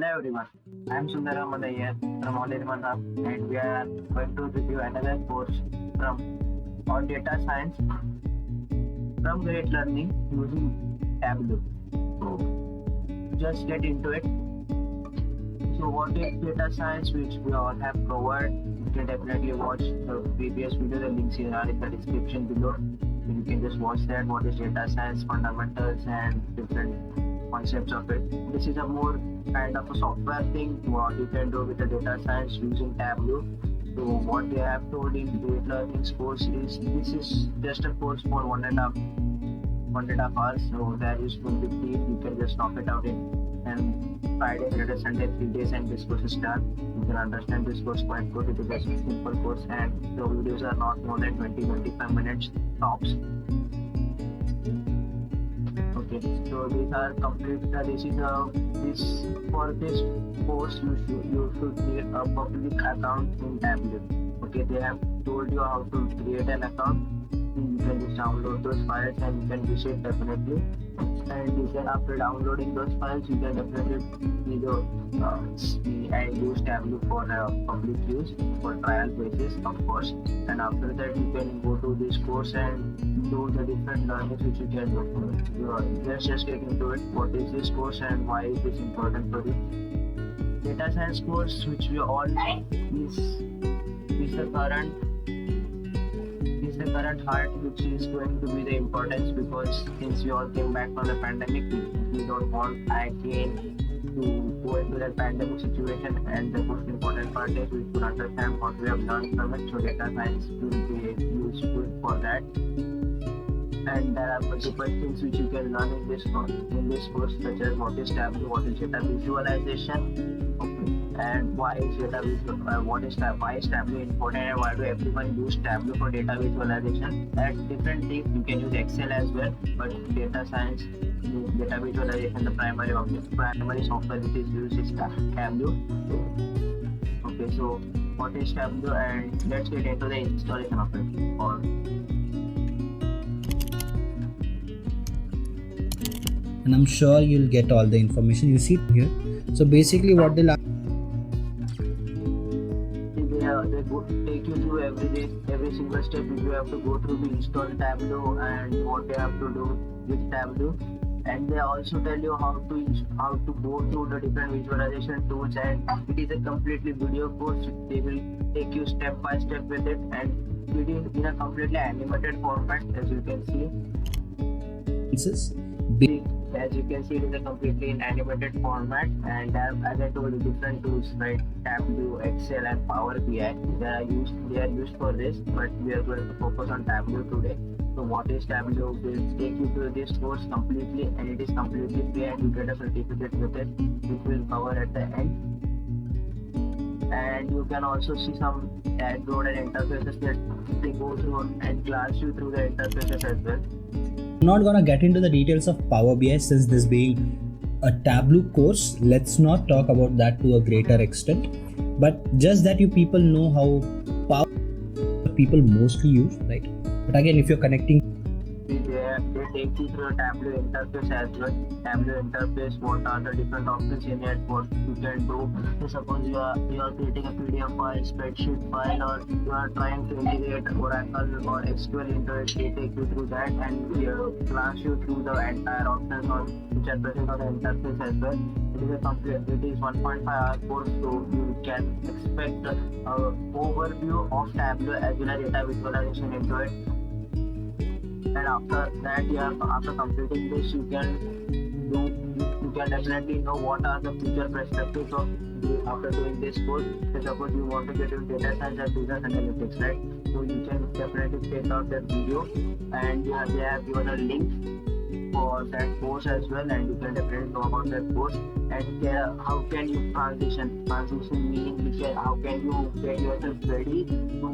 Hello everyone, I am Sundaram Madayya from All-in-One Hub and we are going to review another course from on data science from great learning using Tableau. So just get into it. So what is data science, which we all have covered? You can definitely watch the previous video, the links are in the description below. You can just watch that, what is data science, fundamentals and different concepts of it. This is a more kind of a software thing, what you can do with the data science using Tableau. So what they have told in Great Learning's course is this is just a course for 1.5 hours. So there is going to be, you can just knock it out in and Friday, Saturday, Sunday, 3 days and this course is done. You can understand this course quite good. It is a simple course and the videos are not more than 20-25 minutes tops. Okay, so these are complete. This for this course you should create a public account in Tableau. Okay, they have told you how to create an account. You can just download those files and you can use it definitely. And you can, after downloading those files, you can definitely see and use Tableau for public use for trial basis, of course. And after that, you can go to this course and do the different learnings which you can do. Let's just get into it. What is this course and why is this important for you? Data science course, which we all know, is the current heart, which is going to be the importance, because since we all came back from the pandemic, we don't want again to go into that pandemic situation, and the most important part is we should understand what we have learned from it. So data science will be useful for that. And there are multiple things which you can learn in this course, such as what is Tableau, what is data visualization, and why is why is Tableau important, and why do everyone use Tableau for data visualization. That's different things. You can use Excel as well, but data science, data visualization, the primary software which is used is Tableau. Okay, so what is Tableau, and let's get into the installation of it. And I'm sure you'll get all the information you see here. So basically what they'll take you through every single step. You have to go through the install Tableau and what you have to do with Tableau. And they also tell you how to go through the different visualization tools, and it is a completely video course. They will take you step by step with it, and it is in a completely animated format, as you can see. As you can see, it is a completely in animated format, and as I told you, different tools, right? Tableau, Excel, and Power BI. They are used for this, but we are going to focus on Tableau today. So what is Tableau? We'll take you through this course completely, and it is completely free, and you get a certificate with it, which we'll cover at the end. And you can also see some dashboard and interfaces that they go through and class you through the interfaces as well. I'm not gonna get into the details of Power BI, since this being a Tableau course. Let's not talk about that to a greater extent, but just that you people know how Power people mostly use, right? But again, if you're connecting, they take you through a Tableau interface as well. Tableau interface, what are the different options in it, what you can do. So suppose you are creating a PDF file, spreadsheet file, or you are trying to integrate Oracle or SQL into it. They take you through that and class you through the entire options on which are present on the interface as well. It is 1.5 hour course, so you can expect an overview of Tableau as well as data visualization into it. And after that, after completing this, you can definitely know what are the future perspectives of after doing this course. So suppose you want to get into data science and business analytics, right? So you can definitely check out that video, and they have given a link for that course as well, and you can definitely know about that course. And how can you transition meaning how can you get yourself ready to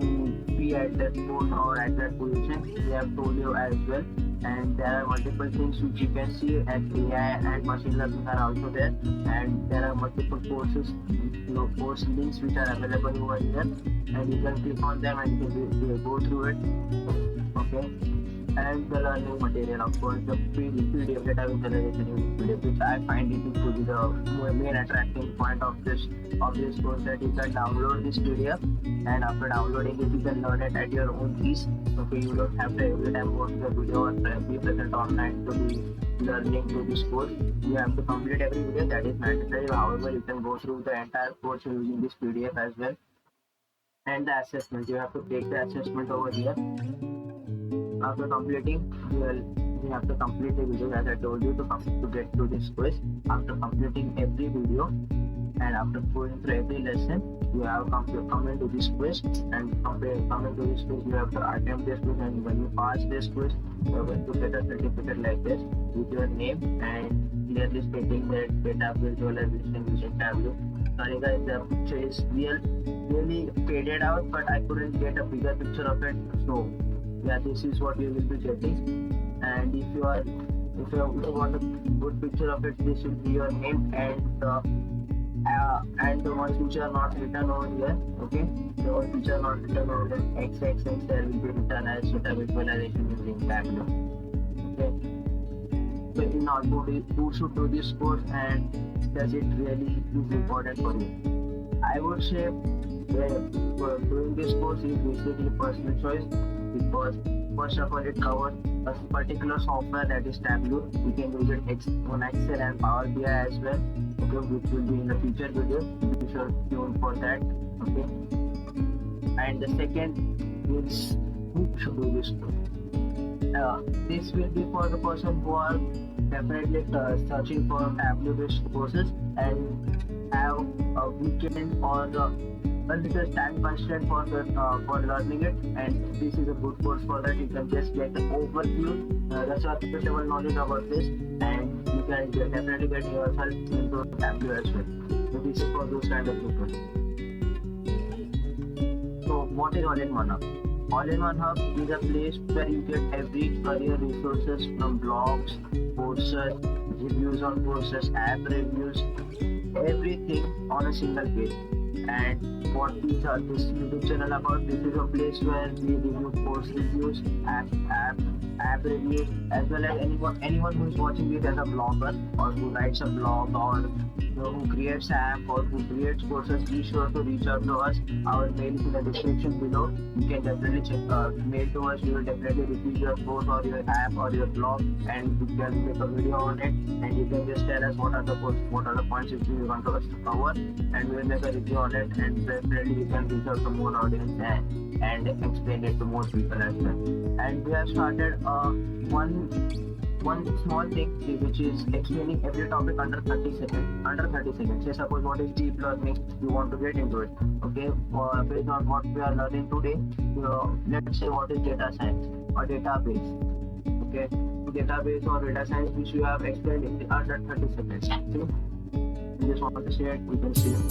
be at that post or at that position. We have told you as well. And there are multiple things which you can see, and AI and machine learning are also there, and there are multiple courses, course links which are available over here, and you can click on them and you can go through it. Okay, and the learning material, of course, the PDF data visualization using PDF, which I find it to be the main attracting point of this course, that you can download this PDF, and after downloading it, you can learn it at your own pace. Okay, you don't have to every time go to the video or be present online to be learning through this course. You have to complete every video, that is mandatory. However, you can go through the entire course using this PDF as well. And the assessment, you have to take the assessment over here. After completing, you have to complete the video as I told you to get through this quiz. After completing every video and after going through every lesson, you have come into this quiz, and come into this quiz, you have to attempt this quiz, and when you pass this quiz, you are going to get a certificate like this with your name and clearly stating that data visualization using Tableau. Sorry guys, the picture is really faded out, but I couldn't get a bigger picture of it. So yeah, this is what you will be getting. And if you want a good picture of it, this will be your name and the ones which are not written over here. Okay, the ones which are not written over here, XXX, there will be written as data visualization using Tableau. Okay, so in order who should do this course, and does it really is important for you? I would say doing this course is basically personal choice, because first of all it covers a particular software, that is Tableau. You can use it on Excel and Power BI as well, okay, which will be in the future videos. Be sure to tune for that. Okay, and the second is who should do this course. This will be for the person who are definitely searching for Tableau based courses and have a weekend or a little time constraint for learning it, and this is a good course for that. You can just get the overview, the surface-level knowledge about this, and you can definitely get yourself into Tableau as well. So this is for those kind of people. So what is All-in-One Hub? All-in-One Hub is a place where you get every career resources from blogs, courses, reviews on courses, app reviews, everything on a single page. And what is this YouTube channel about? This is a place where we review course reviews, app reviews, as well as anyone who is watching it as a blogger, or who writes a blog, or who creates app, or who creates courses. Be sure to reach out to us. Our mail is in the description below. You can definitely mail to us. We will definitely review your course or your app or your blog, and we can make a video on it. And you can just tell us what are the points which you want us to cover, and we will make a review on it. And definitely we can reach out to more audience and explain it to more people as well. And we have started one small thing which is explaining every topic under 30 seconds. Say suppose what is deep learning, you want to get into it. Okay, based on what we are learning today, let's say what is data science or database. Okay, database or data science, which you have explained in under 30 seconds. See, you just want to share it, we can see it.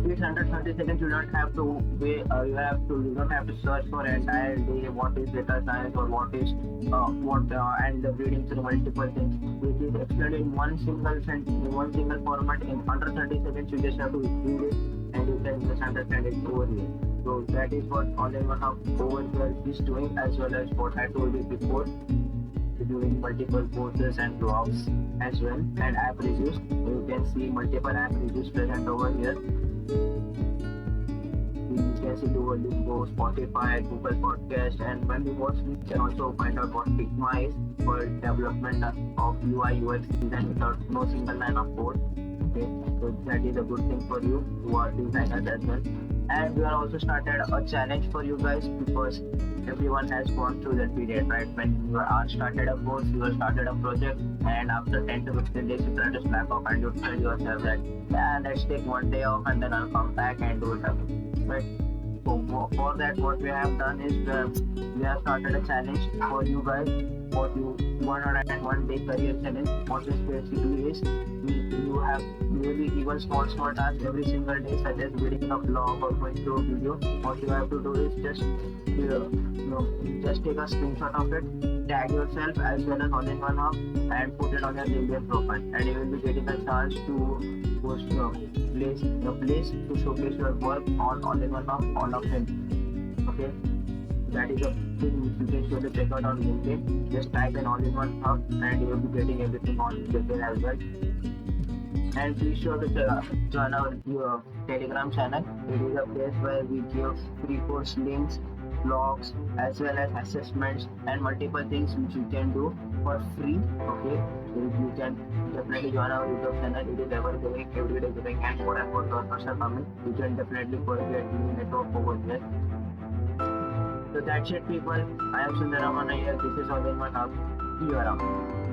It's under 30 seconds. You don't have to wait. You don't have to search for entire day what is data science or what is and reading through multiple things. It is explained in one single format in under 30 seconds. You just have to read it and you can just understand it over here. So that is what All-in-One Hub over here is doing, as well as what I told you before, doing multiple courses and blogs as well, and app reviews. You can see multiple app reviews present over here. You can see Duolingo, Spotify, Google Podcast, and when we watch, we can also find out what Figma is for development of UI UX design without no single line of code. Okay, so that is a good thing for you who are designers as well. And we are also started a challenge for you guys, because everyone has gone through that period, right? When you are started a course, you are started a project, and after 10 to 15 days you try to slack off and you tell yourself that, yeah, let's take one day off and then I'll come back and do it again, right? So for that, what we have done is we have started a challenge for you guys, for you 101 day career challenge. What this basically is, you have really given small tasks every single day, such as reading a blog or going through a video. What you have to do is just take a screenshot of it, tag yourself as well as all-in-one hub and put it on your LinkedIn profile, and you will be getting a chance to post your place to showcase your work on all-in-one hub, all of them. Okay, that is a thing which you can surely check out on LinkedIn. Just type in all-in-one hub and you will be getting everything on LinkedIn as well. And be sure to join our Telegram channel. It is a place where we give free course links, blogs, as well as assessments and multiple things which you can do for free. Okay, you can definitely join our YouTube channel. It is ever growing, every day growing, and more offers are coming. You can definitely go and get new network over there. So that's it, people. I am Sundaramana here. This is All in One Hub. See you around.